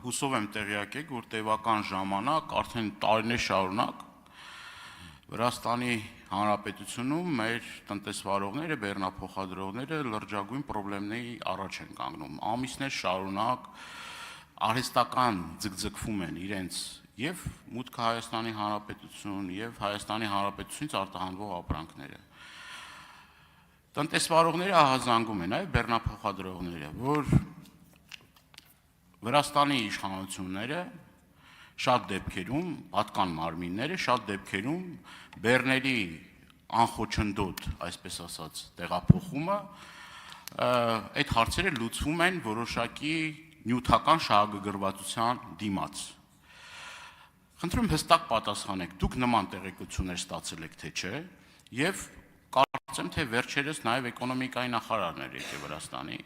հուսով եմ տեղյակ եք, որ տևական ժամանակ, արդեն տարիներ շարունակ Վրաստանի Հանրապետությունում մեր տնտեսվարողները, բեռնափոխադրողները լրջագույն խնդիրների առաջ են կանգնում։ Ամիսներ շարունակ արհեստական ձգձգվում են իրենց եւ մուտքը Հայաստանի Հանրապետություն եւ Հայաստանի Հանրապետությունից արտահանվող ապրանքները։ Տնտեսվարողները ահազանգում են, այլ բեռնափոխադրողները, որ Վրաստանի իշխանությունները շատ դեպքերում, պատկան մարմինները շատ դեպքերում բեռների անխոչնդոտ, այսպես ասած, տեղափոխումը այդ հարցերը լուծվում են որոշակի նյութական շահագրգռվածության դիմաց։ Խնդրում հստակ պատասխանեք, դուք նման տեղեկություններ ստացել եք թե չէ, եւ կարծեմ թե վերջերս նաեւ էկոնոմիկայի նախարարն էր եկել Վրաստանի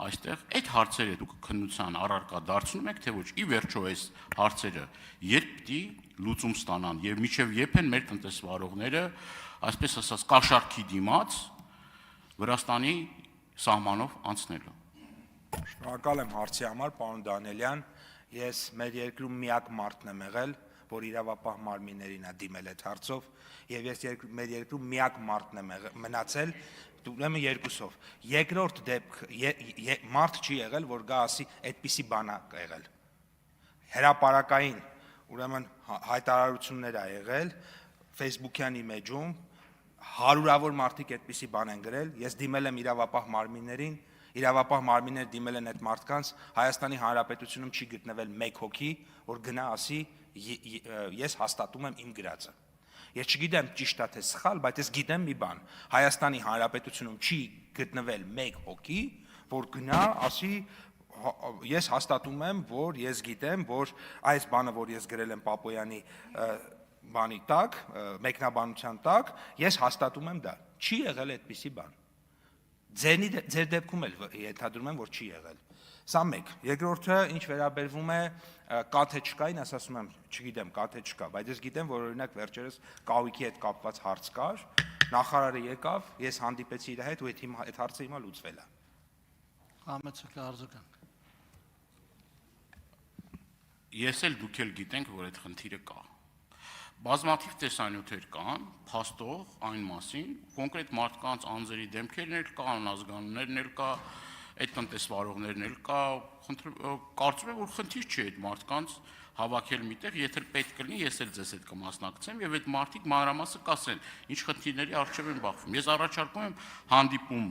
այստեղ, այդ հարցերը դուք քննության առարկա դարձնում եք, թե ոչ, ի վերջո այս հարցերը երբ պիտի լուծում ստանան եւ մինչեւ երբ են մեր տնտեսվարողները, այսպես ասած, կաշառքի դիմաց Վրաստանի սահմանով անցնելու։ Շնորհակալ եմ հարցի համար, պարոն Դանիելյան, ես մեր երկրում միակ մարդն եմ եղել, որ իրավապահ մարմիններին է դիմել այդ հարցով, եւ ես մեր երկրում միակ մարդն եմ մնացել, ուրեմն երկուսով։ Երկրորդ դեպք մարդ չի եղել, որ գա ասի այդպիսի բան է եղել։ Հրապարակային, ուրեմն հայտարարություններ ա եղել Facebook-յան իմեջում, հարյուրավոր մարդիկ այդպիսի բան են գրել, ես դիմել եմ իրավապահ մարմիններին, իրավապահ մարմինները դիմել են այդ մարդկանց, Հայաստանի Հանրապետությունում չի գտնվել մեկ հոգի, որ գնա ասի ես հաստատում եմ իմ գրածը։ Ես չգիտեմ ճիշտ է թե սխալ, բայց ես գիտեմ մի բան, Հայաստանի Հանրապետությունում չի գտնվել մեկ հոգի, որ գնա ասի ես հաստատում եմ, որ ես գիտեմ, որ այս բանը, որ ես գրել եմ Պապոյանի բանի տակ, մեկնաբանության տակ, ես հաստատում եմ դա։ Չի եղել այդպիսի բան։ Ձեր դեպքում էլ ենթադրում եմ, որ չի եղել։ Սա մեկ։ Երկրորդը, ինչ վերաբերվում է կա թե չկային, ես ասում եմ, չգիտեմ, կա թե չկա, բայց ես գիտեմ, որ օրինակ վերջերս կահույքի հետ կապված հարց կար, նախարարը եկավ, ես հանդիպեցի իր հետ ու այդ հարցը հիմա լուծվել է։ Համեցեք արձագանք։ Ես էլ դուք էլ գիտենք, որ այդ խնդիրը կա։ Բազմաթիվ տեսանյութեր կան, փաստող այն մասին, կոնկրետ մարդկանց անձերի դեմքերն էլ կան, ազգանուններն էլ կա, այդ տնտեսվարողներն էլ կա, կարծում եմ, որ խնդիր չի այդ մարդկանց հավաքել միտեղ, եթե պետք կլինի, ես էլ ձեզ հետ կմասնակցեմ եւ այդ մարդիկ մանրամասը կասեն, ինչ խնդիրների առջեւ են բախվում։ Ես առաջարկում եմ հանդիպում,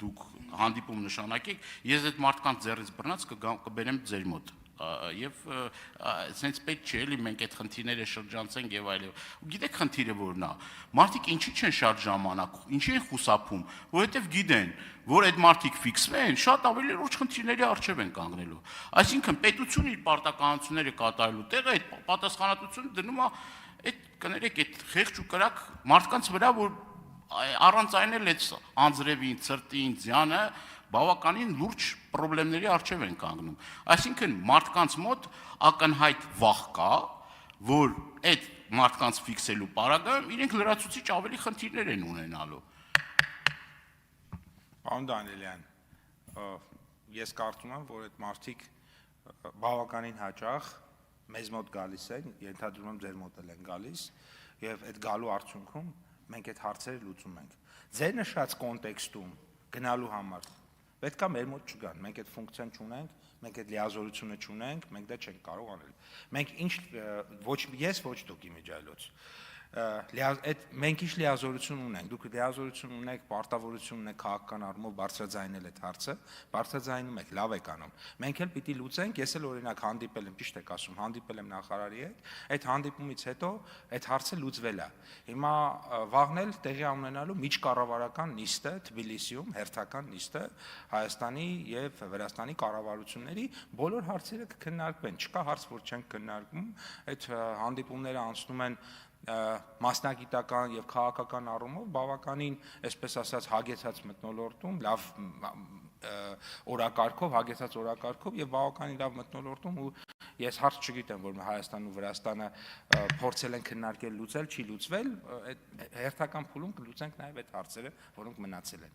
դուք հանդիպում նշանակեք, ես այդ մարդկանց ձեռից բռնած կբերեմ ձեր մոտ։ Եվ սենց պետք չէ էլի մենք այդ խնդիրները շրջանցենք եւ այլն։ Գիտեք խնդիրը որն է։ Մարդիկ ինչի չեն շատ ժամանակ, ինչի են խուսափում, որովհետեւ գիտեն, որ այդ մարդիկ ֆիքսվեն, շատ ավելի լուրջ խնդիրների առջեւ են կանգնելու։ Այսինքն պետությունը իր պարտականությունները կատարելու տեղը այդ պատասխանատվությունը դնում է այդ կներեք այդ խեղճ ու կրակ մարդկանց վրա, որ առանց այն էլ այդ անձրևին, ցրտին, ձյանը բավականին լուրջ խնդիրների առջև են կանգնում։ Այսինքն մարդկանց մոտ ակնհայտ վախ կա, որ այդ մարդկանց ֆիքսելու պարագայում իրենք լրացուցիչ ավելի խնդիրներ են ունենալու։ Պարոն Դանիելյան, ես կարծում եմ, որ այդ մարդիկ բավականին հաճախ մեզ մոտ գալիս են, ենթադրում եմ ձեր մոտ էլ են գալիս, եւ այդ գալու արդյունքում մենք այդ հարցերը լուծում ենք։ Ձեր նշած կոնտեքստում գնալու համար պետք է մեր մոտ չգան, մենք այդ ֆունկցիան չունենք, մենք այդ լիազորությունը չունենք, մենք դա չենք կարող անել։ Մենք ինչ ոչ ես, ոչ դուք իմիջիայլոց։ Մենք ինչ լիազորություն ունենք, դուք լիազորություն ունեք, պարտավորություն ունեք քաղաքական առումով բարձրաձայնել այդ հարցը, բարձրաձայնում եք, լավ եք անում։ Մենք էլ պիտի լուծենք, ես էլ օրինակ հանդիպել եմ, ճիշտ եք ասում, հանդիպել եմ նախարարի հետ, այդ հանդիպումից հետո այդ հարցը լուծվել է։ Հիմա վաղն էլ տեղի ունենալու միջկառավարական նիստը Թբիլիսիում, հերթական նիստը Հայաստանի եւ Վրաստանի կառավարությունների բոլոր հարցերը կքննարկվեն, չկա հարց, որ չեն քննարկվում, այդ հանդիպումները անցնում են մասնագիտական եւ քաղաքական առումով բավականին, այսպես ասած, հագեցած մթնոլորտում, լավ օրակարգով, հագեցած օրակարգով եւ բավականին լավ մթնոլորտում ու ես հարց չգիտեմ, որ Հայաստանն ու Վրաստանը փորձել են քննարկել լուծել, չի լուծվել, այդ հերթական փուլում կլուծենք նաեւ այդ հարցերը, որոնք մնացել են։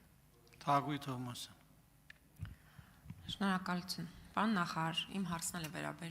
Թագուհի Թովմասյան։ Շնորհակալություն։ Պարոն նախարար, իմ հարցն էլ է վերաբերում